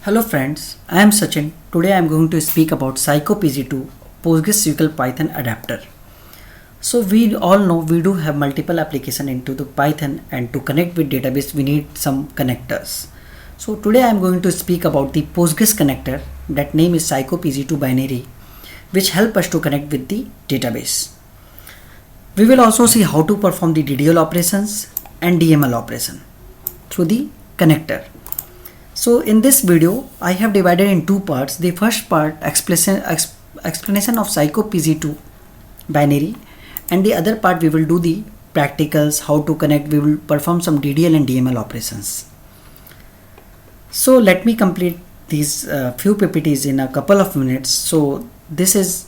Hello friends, I am Sachin. Today I am going to speak about PsychoPG2 PostgreSQL Python adapter. So we all know we do have multiple applications into the Python, and to connect with database we need some connectors. So today I am going to speak about the Postgres connector, that name is PsychoPG2 binary, which help us to connect with the database. We will also see how to perform the DDL operations and DML operation through the connector. So in this video, I have divided in two parts. The first part explanation of PsychoPG2 binary, and the other part we will do the practicals, how to connect. We will perform some DDL and DML operations. So let me complete these few PPTs in a couple of minutes. So this is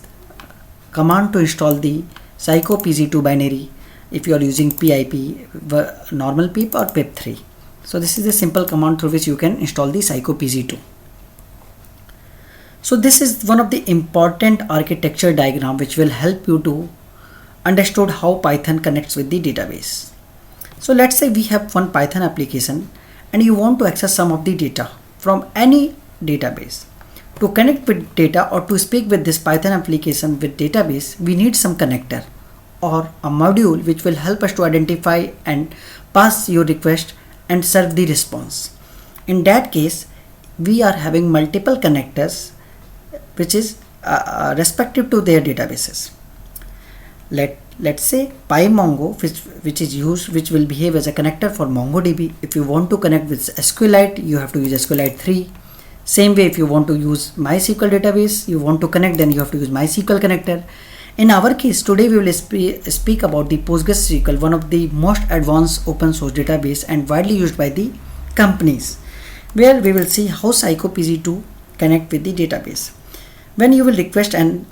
command to install the PsychoPG2 binary if you are using PIP, normal pip or pip3. So this is a simple command through which you can install the PsychoPG2. So this is one of the important architecture diagram which will help you to understand how Python connects with the database. So let's say we have one Python application and you want to access some of the data from any database. To connect with data or to speak with this Python application with database, we need some connector or a module which will help us to identify and pass your request and serve the response. In that case, we are having multiple connectors which is respective to their databases. Let's say PyMongo, which is used, which will behave as a connector for MongoDB. If you want to connect with SQLite, you have to use SQLite 3. Same way, if you want to use MySQL database, you want to connect, then you have to use MySQL connector. In our case, today we will speak about the PostgreSQL, one of the most advanced open source database and widely used by the companies, where we will see how PsychoPG2 connect with the database. When you will request and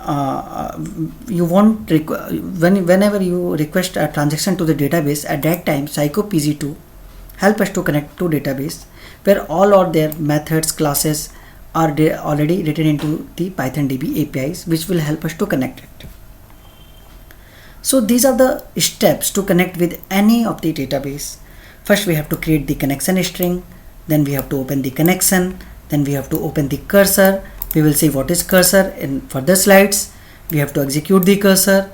whenever you request a transaction to the database, at that time PsychoPG2 help us to connect to database, where all of their methods, classes are already written into the PythonDB APIs, which will help us to connect it. So these are the steps to connect with any of the database. First we have to create the connection string, then we have to open the connection, then we have to open the cursor. We will see what is cursor in further slides. We have to execute the cursor.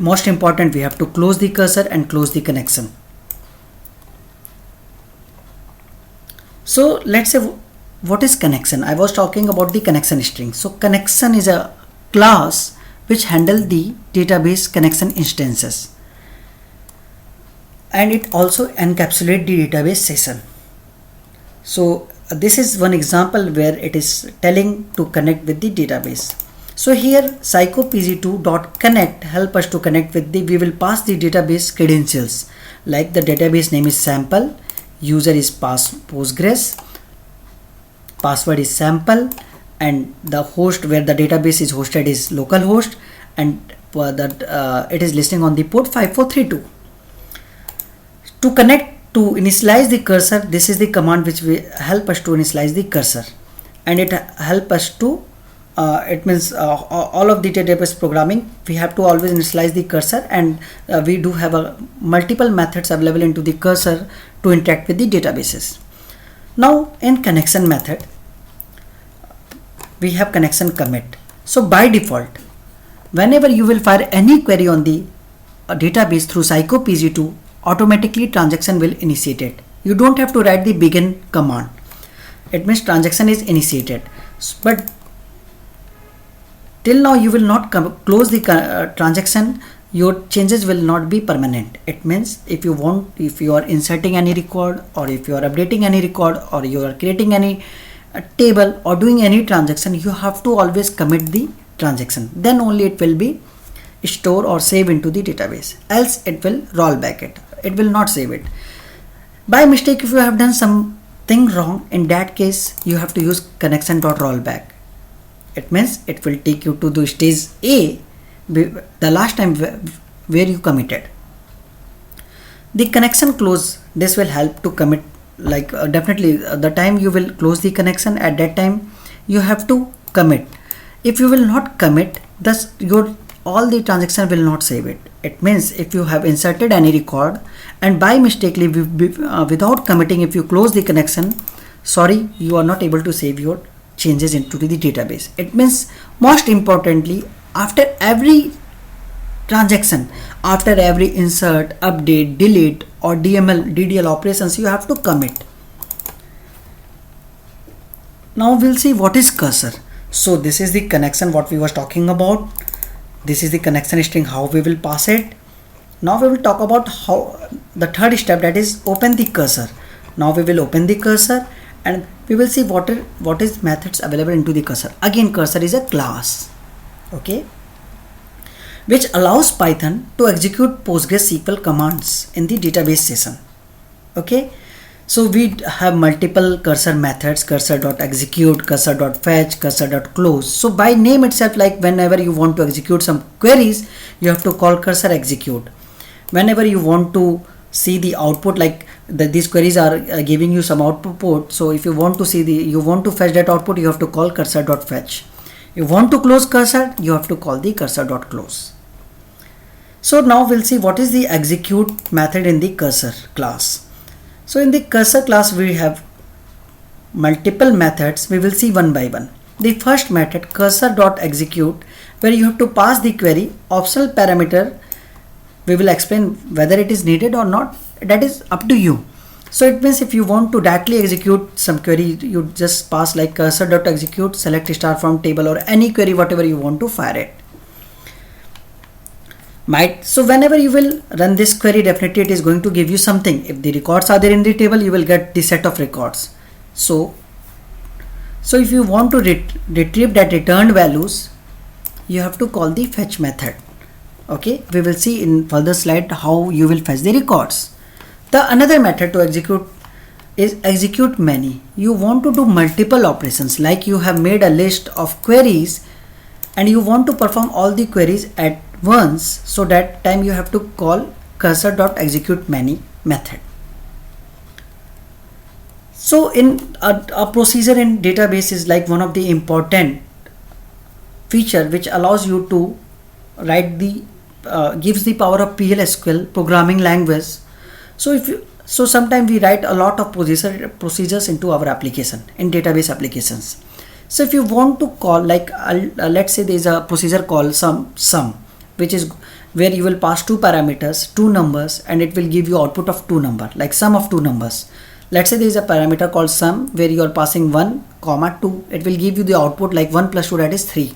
Most important, we have to close the cursor and close the connection. So let's say what is connection. I was talking about the connection string. So connection is a class which handle the database connection instances, and it also encapsulate the database session. So this is one example where it is telling to connect with the database. So here PsychoPG2.connect help us to connect with the, we will pass the database credentials, like the database name is sample, user is Postgres, password is sample, and the host where the database is hosted is localhost, and it is listing on the port 5432. To connect, to initialize the cursor, this is the command which will help us to initialize the cursor, and it help us to it means all of the database programming, we have to always initialize the cursor, and we do have multiple methods available into the cursor to interact with the databases. Now in connection method, we have connection commit. So by default, whenever you will fire any query on the database through PsychoPG2, automatically transaction will initiate it. You don't have to write the begin command. It means transaction is initiated. But till now you will not close the transaction. Your changes will not be permanent. It means if you are inserting any record, or if you are updating any record, or you are creating any table or doing any transaction, you have to always commit the transaction. Then only it will be stored or save into the database. Else it will roll back it. It will not save it. By mistake, if you have done something wrong, in that case you have to use connection.rollback. It means it will take you to the stage A, the last time where you committed. The connection close, this will help to commit, like definitely the time you will close the connection, at that time you have to commit. If you will not commit, thus all the transaction will not save it. It means if you have inserted any record and by mistakenly without committing, if you close the connection, sorry, you are not able to save your changes into the database. It means, most importantly, after every transaction, after every insert, update, delete or DDL operations, you have to commit. Now we'll see what is cursor. So this is the connection what we was talking about. This is the connection string, how we will pass it. Now we will talk about how the third step, that is open the cursor. Now we will open the cursor and we will see what is methods available into the cursor. Again, cursor is a class, okay, which allows Python to execute PostgreSQL commands in the database session. Okay, so we have multiple cursor methods: cursor.execute, cursor.fetch, cursor.close. So by name itself, like whenever you want to execute some queries, you have to call cursor execute. Whenever you want to see the output, like these queries are giving you some output, so if you want to see you want to fetch that output, you have to call cursor.fetch. You want to close cursor, you have to call the cursor.close. So now we'll see what is the execute method in the cursor class. So in the cursor class we have multiple methods. We will see one by one. The first method, cursor.execute, where you have to pass the query. Optional parameter, we will explain whether it is needed or not, that is up to you. So it means if you want to directly execute some query, you just pass like cursor.execute, select star from table or any query, whatever you want to fire it. So whenever you will run this query, definitely it is going to give you something. If the records are there in the table, you will get the set of records. So if you want to retrieve that returned values, you have to call the fetch method. Okay, we will see in further slide how you will fetch the records. The another method to execute is execute many. You want to do multiple operations, like you have made a list of queries and you want to perform all the queries at once, so that time you have to call cursor.execute many method. So in a procedure in database is like one of the important feature which allows you to write the gives the power of PL/SQL programming language. So sometimes we write a lot of procedures into our application, in database applications. So if you want to call, like let's say there is a procedure called sum, which is where you will pass two parameters, two numbers, and it will give you output of two number, like sum of two numbers. Let's say there is a parameter called sum where you are passing 1, 2. It will give you the output like 1 plus 2, that is 3.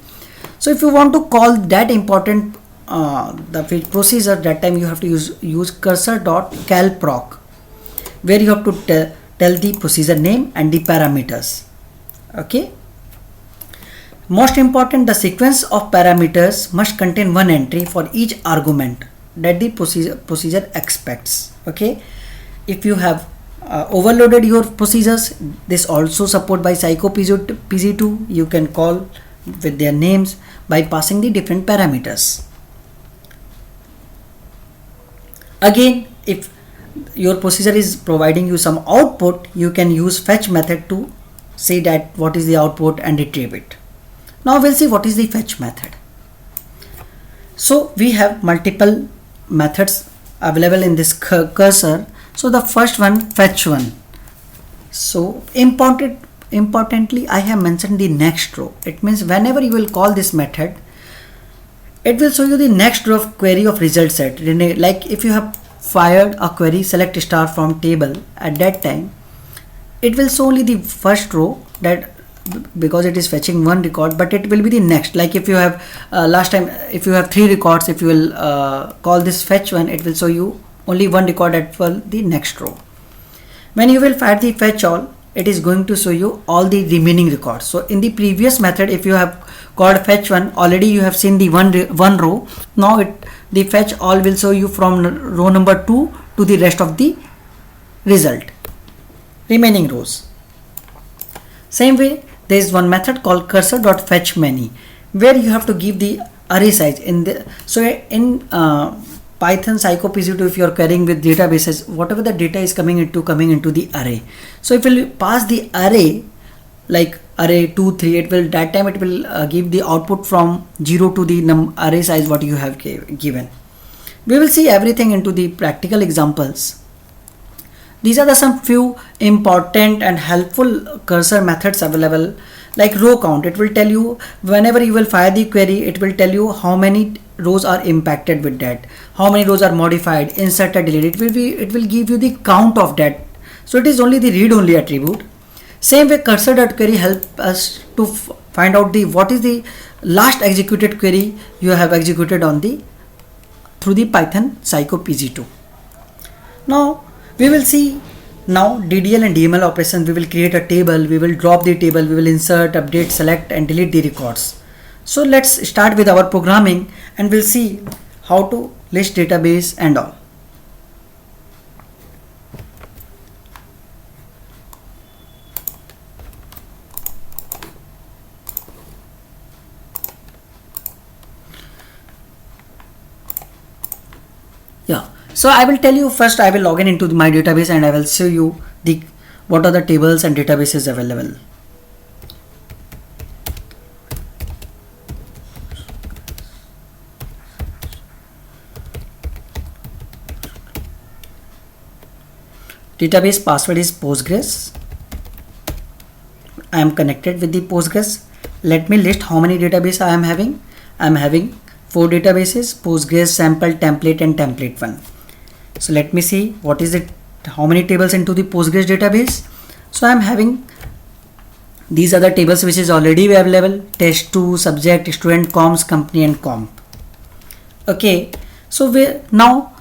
So if you want to call that important the procedure, that time you have to use cursor.calproc, where you have to tell the procedure name and the parameters. Okay. Most important, the sequence of parameters must contain one entry for each argument that the procedure expects. Okay. If you have overloaded your procedures, this also support by PyCoPG2. You can call with their names by passing the different parameters. Again, if your procedure is providing you some output, you can use fetch method to say that what is the output and retrieve it. Now we'll see what is the fetch method. So we have multiple methods available in this cursor. So the first one, fetch one. So importantly, I have mentioned the next row. It means whenever you will call this method, it will show you the next row of query of result set. Like if you have fired a query, select star from table, at that time it will show only the first row, that because it is fetching one record, but it will be the next. Like if you have last time, if you have 3 records, if you will call this fetch one, it will show you only one record at the next row. When you will fire the fetch all, it is going to show you all the remaining records. So in the previous method, if you have called fetch one, already you have seen the one row. Now the fetch all will show you from row number 2 to the rest of the result, remaining rows. Same way, there is one method called cursor.fetchMany, where you have to give the array size in the. So in Python PyCoPG2, if you are querying with databases, whatever the data is coming into the array. So if you pass the array like array 2, 3, it will that time it will give the output from 0 to the array size what you have given. We will see everything into the practical examples. these are the some few important and helpful cursor methods available. Like row count, it will tell you whenever you will fire the query, it will tell you how many rows are impacted with that, how many rows are modified, inserted, deleted. It will give you the count of that. So it is only the read only attribute. Same way cursor.query help us to find out the what is the last executed query you have executed on the through the Python psycopg2. Now we will see now DDL and DML operations. We will create a table, we will drop the table, we will insert, update, select and delete the records. So let's start with our programming and we'll see how to list database and all. Yeah, so I will tell you first. I will log in into my database and I will show you the what are the tables and databases available. Database password is Postgres. I am connected with the Postgres. Let me list how many databases I am having. I am having 4 databases: Postgres, sample, template and template 1. So let me see what is it, how many tables into the Postgres database. So I am having these are the tables which is already available: test2, subject, student, comms, company and comp. Okay, so we now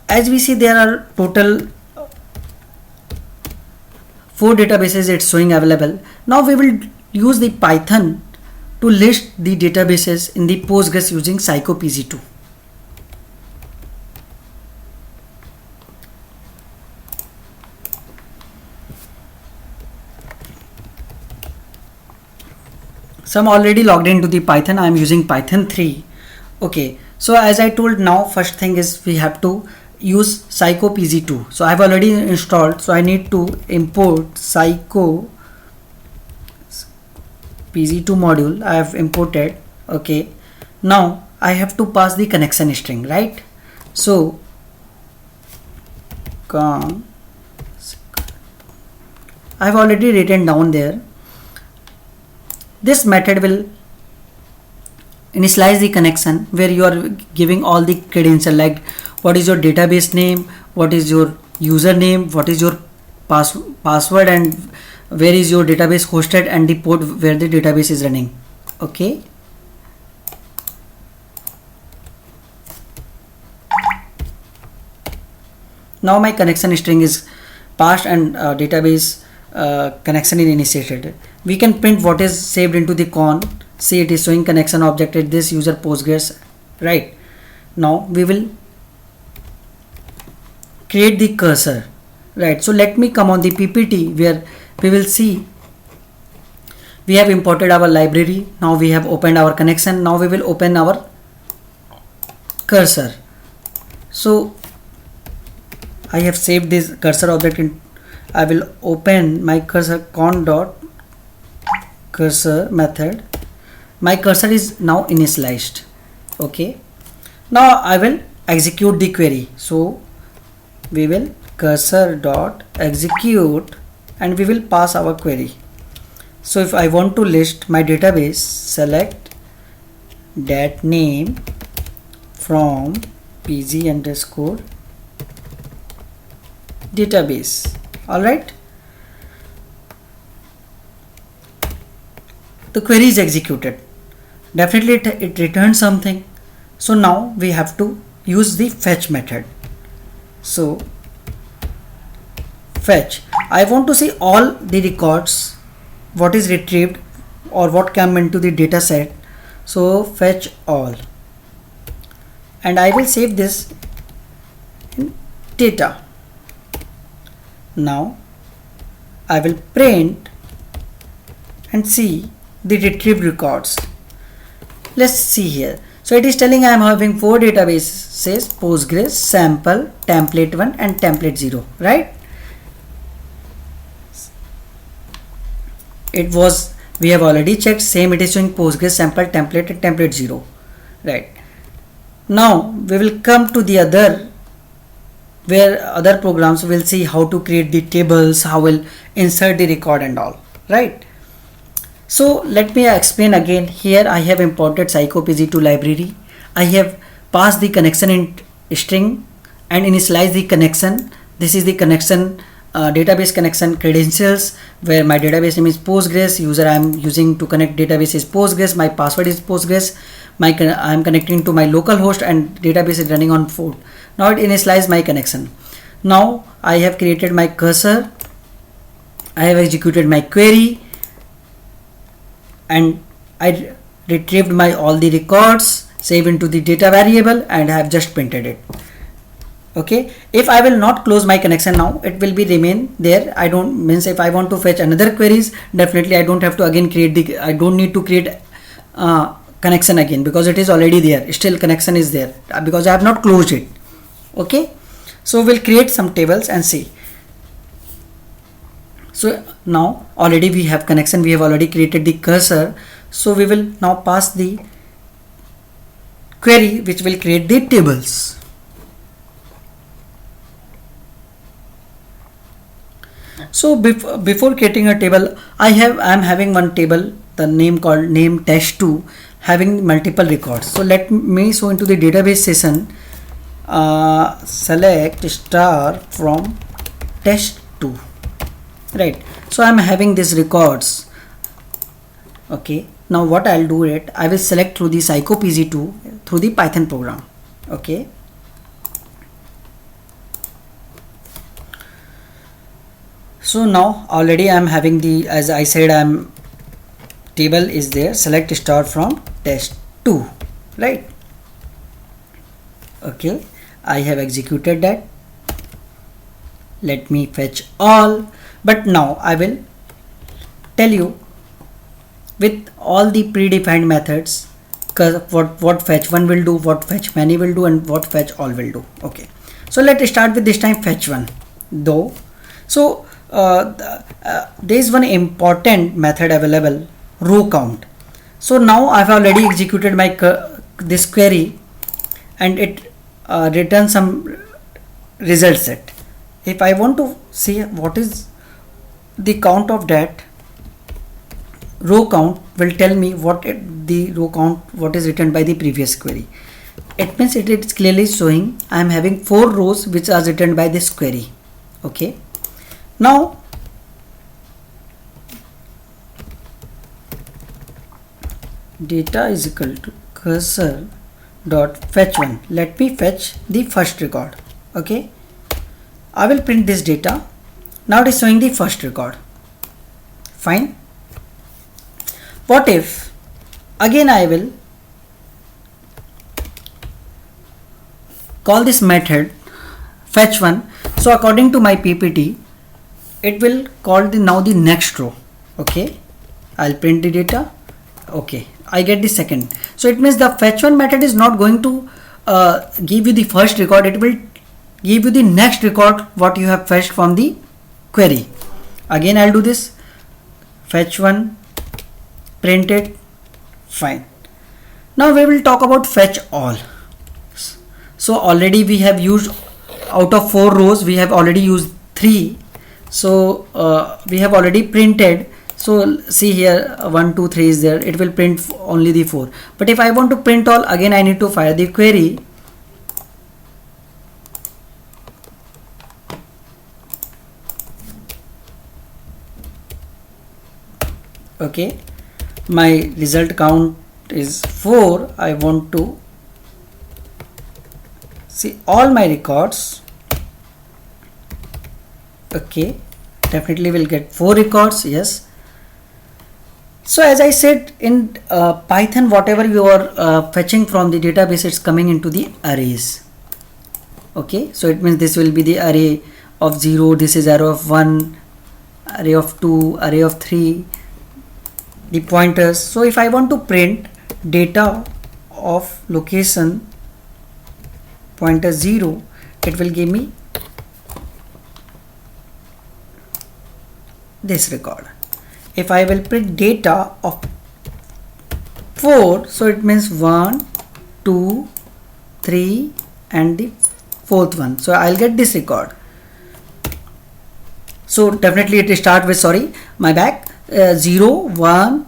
as we see there are total 4 databases it's showing available. Now we will use the Python to list the databases in the Postgres using psycopg2. So I'm already logged into the Python. I'm using Python 3. Okay, so as I told, now first thing is we have to use psycopg2. So I've already installed, so I need to import psycopg2 module. I have imported. Okay, now I have to pass the connection string, right? So I've already written down there. This method will initialize the connection where you are giving all the credentials, like what is your database name, what is your username, what is your password and where is your database hosted and the port where the database is running. Okay, now my connection string is passed and database connection is initiated. We can print what is saved into the con. See, it is showing connection object at this user Postgres, right? Now we will create the cursor, right? So let me come on the PPT where we will see we have imported our library. Now we have opened our connection. Now we will open our cursor. So I have saved this cursor object in. I will open my cursor con.cursor method. My cursor is now initialized. Okay, now I will execute the query. So we will cursor.execute and we will pass our query. So if I want to list my database, select dat name from pg underscore database. All right, the query is executed. Definitely it returns something. So now we have to use the fetch method. So fetch, I want to see all the records, what is retrieved or what come into the data set. So fetch all and I will save this in data. Now I will print and see the retrieved records. Let's see here. So it is telling I am having 4 databases: Postgres, sample, template 1 and template 0, right? It was, we have already checked, same it is showing Postgres, sample, template and template 0, right? Now we will come to the other where other programs will see how to create the tables, how will insert the record and all, right? So let me explain again. Here I have imported PsychoPG2 library. I have passed the connection in string and initialize the connection. This is the connection, database connection credentials, where my database name is Postgres, user I am using to connect database is Postgres, my password is Postgres, I am connecting to my local host and database is running on port. Now it initializes my connection. Now I have created my cursor, I have executed my query, and I retrieved my all the records, save into the data variable, and I have just printed it. Okay, if I will not close my connection now, it will be remain there. I don't means if I want to fetch another queries, definitely I don't have to again create the, I don't need to create connection again, because it is already there. Still connection is there because I have not closed it. Okay, so we'll create some tables and see. So now already we have connection, we have already created the cursor, so we will now pass the query which will create the tables. So before creating a table, I am having one table, the name called name test2, having multiple records. So let me show into the database session, select star from test2, right? So I am having these records. Okay, now what I'll do it, I will select through the PsychoPG2 through the Python program. Okay, so now already I am having the, as I said, I'm table is there, select star from test2, right? Okay, I have executed that. Let me fetch all, but now I will tell you with all the predefined methods what fetch one will do, what fetch many will do, and what fetch all will do. Okay, so let's start with this time fetch one though. So there is one important method available, row count. So now I have already executed my this query and it returns some result set. If I want to see what is the count of that, row count will tell me what the row count what is written by the previous query. It means it is clearly showing I am having 4 rows which are written by this query. Okay, now data is equal to cursor dot fetch one. Let me fetch the first record. Okay, I will print this data. Now it is showing the first record. Fine. What if again I will call this method fetch one. So according to my PPT, it will call the now the next row. Okay, I'll print the data. Okay, I get the second. So it means the fetch one method is not going to give you the first record. It will give you the next record what you have fetched from the query. Again I'll do this, fetch one, print it. Fine. Now we will talk about fetch all. So already we have used, out of 4 rows we have already used 3. So we have already printed. So see here 1 2 3 is there, it will print only the 4. But if I want to print all, again I need to fire the query. Okay, my result count is 4. I want to see all my records. Okay, definitely will get 4 records. Yes. So as I said in Python, whatever you are fetching from the database, it's coming into the arrays. Okay, so it means this will be the array of 0, this is array of 1, array of 2, array of 3, the pointers. So if I want to print data of location pointer 0, it will give me this record. If I will print data of 4, so it means 1 2 3 and the fourth one. So I'll get this record. So definitely it start with, sorry, my back, 0, 1,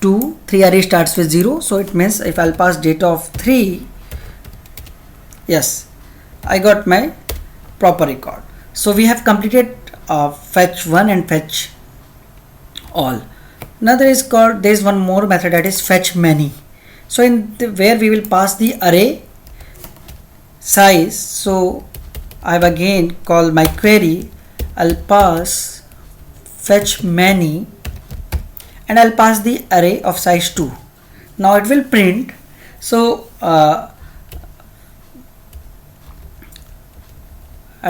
2, 3 array starts with 0. So it means if I'll pass data of 3, yes, I got my proper record. So we have completed fetch 1 and fetch all. Now there is one more method, that is fetch many. So where we will pass the array size. So I have again called my query. I'll pass fetch many and I'll pass the array of size 2. Now it will print. So I'll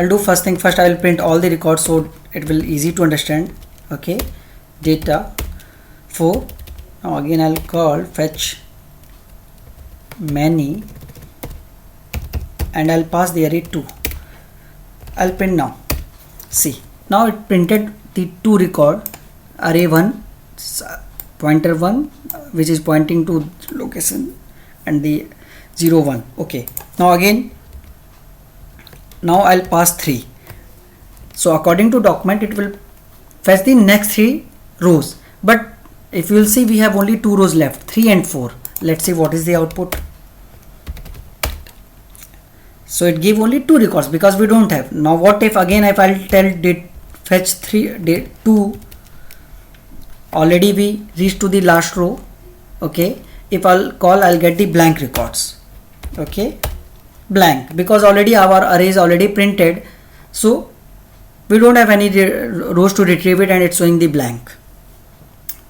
do first thing first. I will print all the records so it will easy to understand. Okay, data 4. Now again I'll call fetch many and I'll pass the array 2. I'll print now. See, now it printed the 2 record, array 1, pointer 1, which is pointing to location, and the 0, 1. Okay, now again, now I'll pass 3. So according to document, it will fetch the next 3 rows. But if you will see, we have only 2 rows left, 3 and 4. Let's see what is the output. So it gave only 2 records because we don't have. Now what if again if I'll tell did fetch 2, already we reached to the last row. Okay, if I'll call, I'll get the blank records. Okay, blank, because already our array is already printed, so we don't have any rows to retrieve it, and it's showing the blank.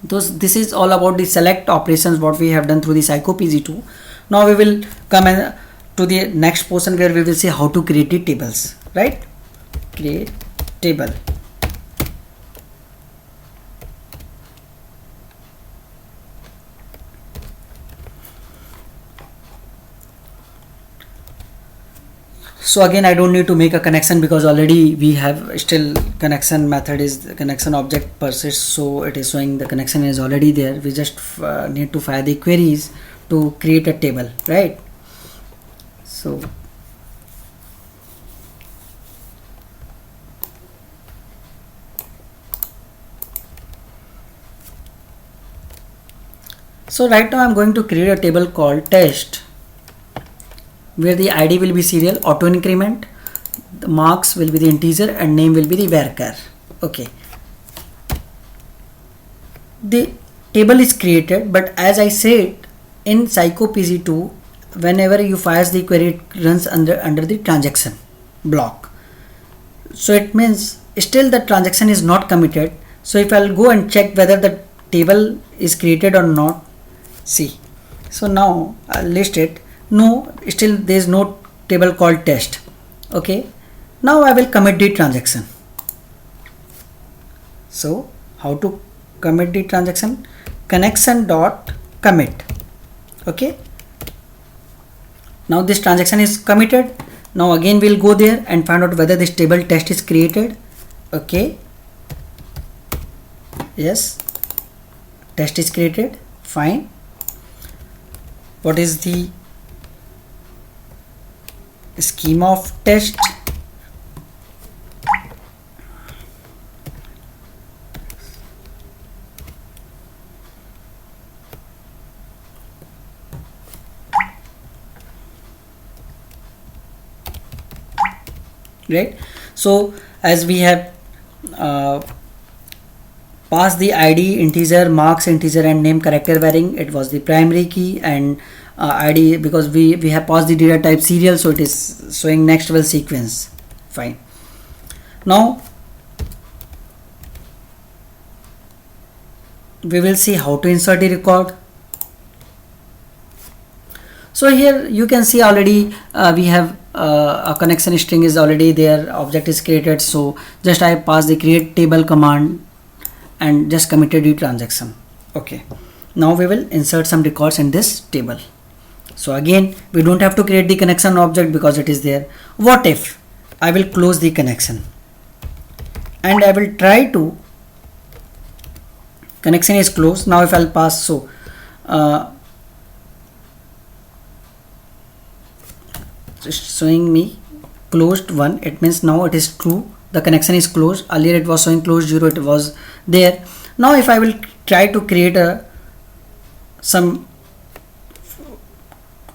This is all about the select operations what we have done through the PsychoPG2. Now we will come to the next portion where we will see how to create the tables, right? Create table. So again, I don't need to make a connection because already we have still connection method is the connection object persists, so it is showing the connection is already there. We just need to fire the queries to create a table, right? So right now I'm going to create a table called test, where the ID will be serial, auto increment, the marks will be the integer, and name will be the varchar. Okay, the table is created, but as I said, in PsychoPG2, whenever you fire the query, it runs under the transaction block. So it means still the transaction is not committed. So if I'll go and check whether the table is created or not, see. So now I'll list it. No, still there is no table called test. Okay, now I will commit the transaction. So how to commit the transaction? Connection dot commit. Okay, now this transaction is committed. Now again we'll go there and find out whether this table test is created. Okay, yes, test is created. Fine. What is the schema of test? Right, so as we have passed the ID, integer, marks, integer, and name character varying, it was the primary key, and ID, because we have passed the data type serial, so it is showing next level sequence. Fine. Now we will see how to insert the record. So here you can see already we have a connection string is already there, object is created, so just I pass the create table command and just committed the transaction. Okay, now we will insert some records in this table. So again, we don't have to create the connection object because it is there. What if I will close the connection and I will try to, connection is closed. Now if I'll pass, so just showing me closed 1, it means now it is true, the connection is closed. Earlier it was showing closed 0, it was there. Now if I will try to create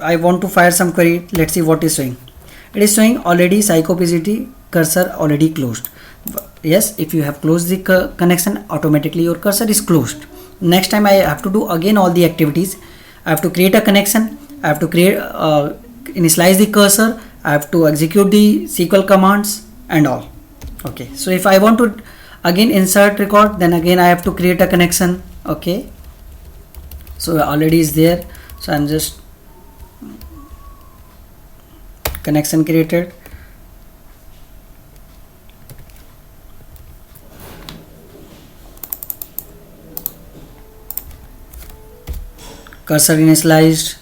I want to fire some query, let's see what is showing. It is showing already psychopgd cursor already closed. Yes, if you have closed the connection, automatically your cursor is closed. Next time I have to do again all the activities. I have to create a connection, I have to create initialize the cursor, I have to execute the SQL commands and all. Okay, so if I want to again insert record, then again I have to create a connection. Okay, so already is there, so I'm just connection created. Cursor initialized.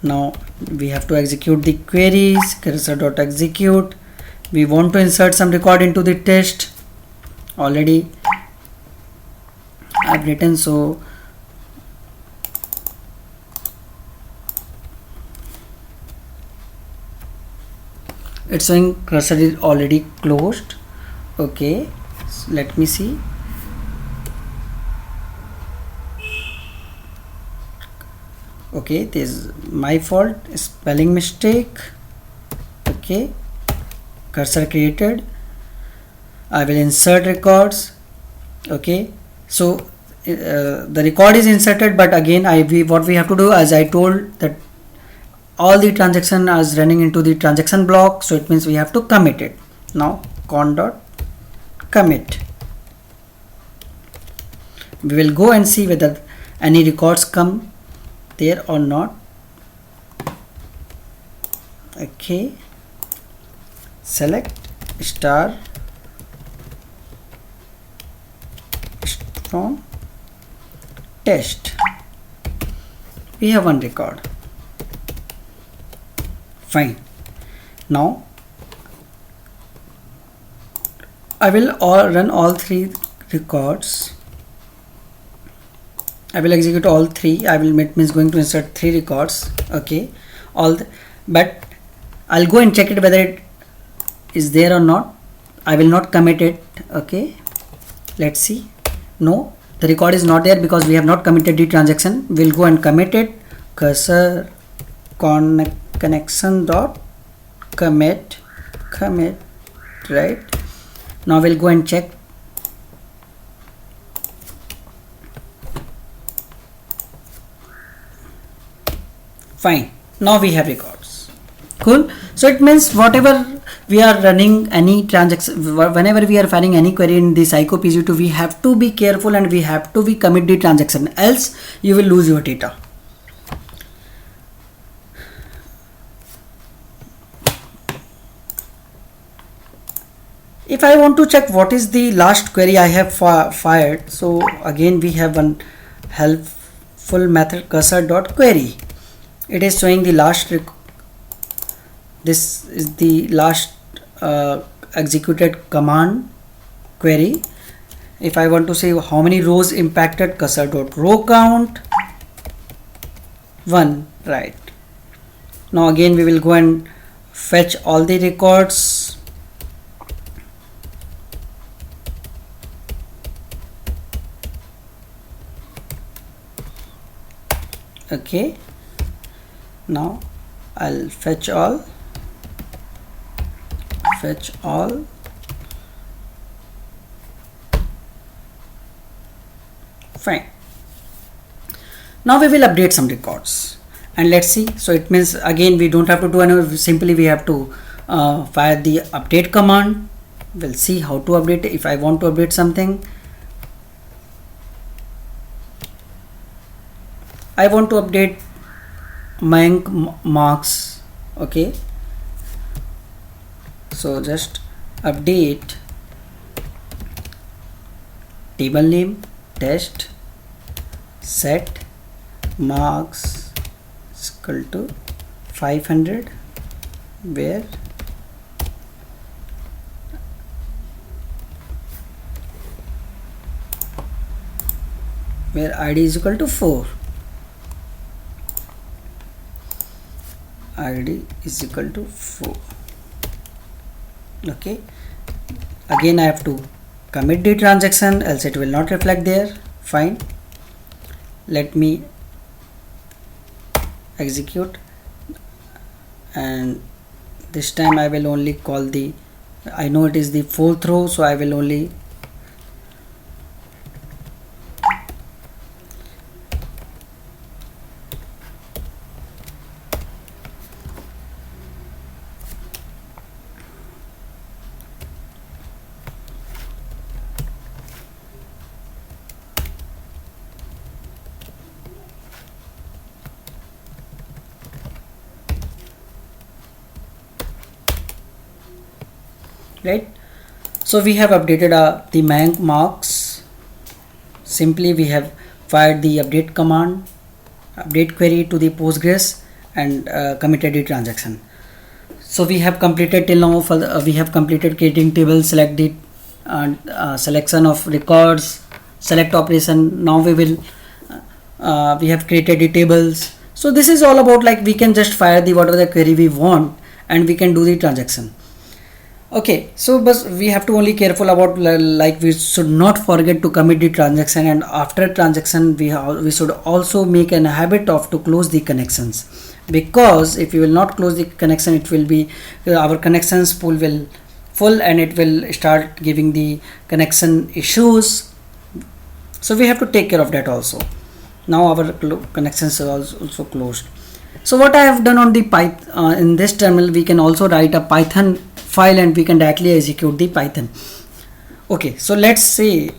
Now we have to execute the queries. Cursor.execute. We want to insert some record into the test. Already I've written, so it's showing cursor is already closed. Okay, so let me see. Okay, this is my fault, spelling mistake. Okay, cursor created. I will insert records. Okay, so the record is inserted, but again what we have to do, as I told, that all the transaction is running into the transaction block, so it means we have to commit it. Now con.commit. We will go and see whether any records come there or not. Okay, select star from test. We have one record. Fine. Now I will run all 3 records. I will execute all 3. I will means going to insert 3 records. Okay, but I'll go and check it whether it is there or not. I will not commit it. Okay, let's see. No, the record is not there because we have not committed the transaction. We'll go and commit it. Cursor connection dot commit, right? Now we'll go and check. Fine, now we have records. Cool. So it means whatever we are running any transaction, whenever we are firing any query in the psychopgd2, we have to be careful and we have to be commit the transaction, else you will lose your data. If I want to check what is the last query I have fired, so again we have one helpful method, cursor.query. It is showing the last this is the last executed command query. If I want to say how many rows impacted, cursor.row count 1, right? Now again we will go and fetch all the records. Okay, now I'll fetch all. Fine. Now we will update some records and let's see. So it means again we don't have to do anything, simply we have to fire the update command. We'll see how to update. If I want to update something, I want to update Mayank marks. Okay, so just update table name test set marks is equal to 500 where id is equal to 4. id is equal to 4. Okay, again I have to commit the transaction, else it will not reflect there. Fine, let me execute, and this time I will only call the, I know it is the 4th row, so I will only right. So we have updated the Mayank marks. Simply we have fired the update command, update query to the Postgres, and committed the transaction. So we have completed till now. We have completed creating table, select the selection of records, select operation. Now we have created the tables. So this is all about, like, we can just fire the whatever the query we want, and we can do the transaction. Okay, so but we have to only careful about, like, we should not forget to commit the transaction, and after transaction we should also make an habit of to close the connections, because if you will not close the connection, it will be our connections pool will full and it will start giving the connection issues. So we have to take care of that also. Now our connections are also closed. So what I have done on the Python, in this terminal we can also write a Python file and we can directly execute the Python. Okay, so let's say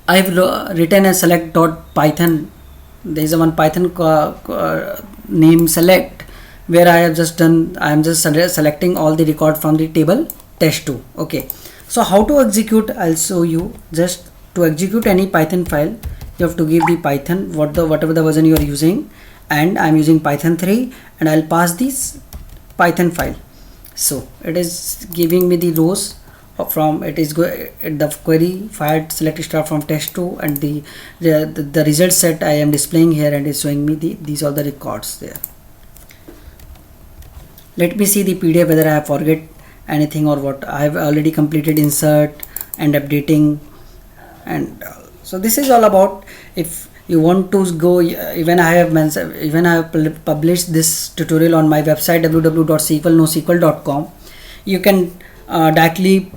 I have written a select.python. There is a one Python name select, where I have just done, I am just selecting all the record from the table test2. Okay, so how to execute, I'll show you. Just to execute any Python file, you have to give the Python whatever the version you are using, and I'm using Python 3, and I'll pass this Python file. So it is giving me the rows from, it is the query fired select star from test2, and the result set I am displaying here, and is showing me these are the records there. Let me see the PDF whether I have forget anything or what. I have already completed insert and updating, and so this is all about. If you want to go, even I have published this tutorial on my website www.sqlnosql.com. You can directly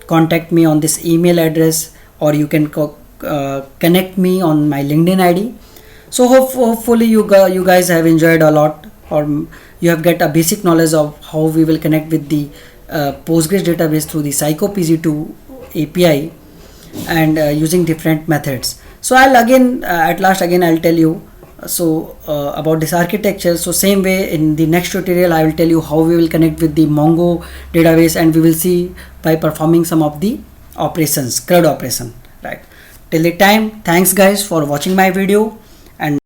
contact me on this email address, or you can connect me on my LinkedIn ID. So hopefully you guys have enjoyed a lot, or you have get a basic knowledge of how we will connect with the Postgres database through the PsychoPG2 API, and using different methods. So I'll again I'll tell you about this architecture. So same way, in the next tutorial I will tell you how we will connect with the Mongo database, and we will see by performing some of the operations, CRUD operation, right? Till the time, thanks guys for watching my video, and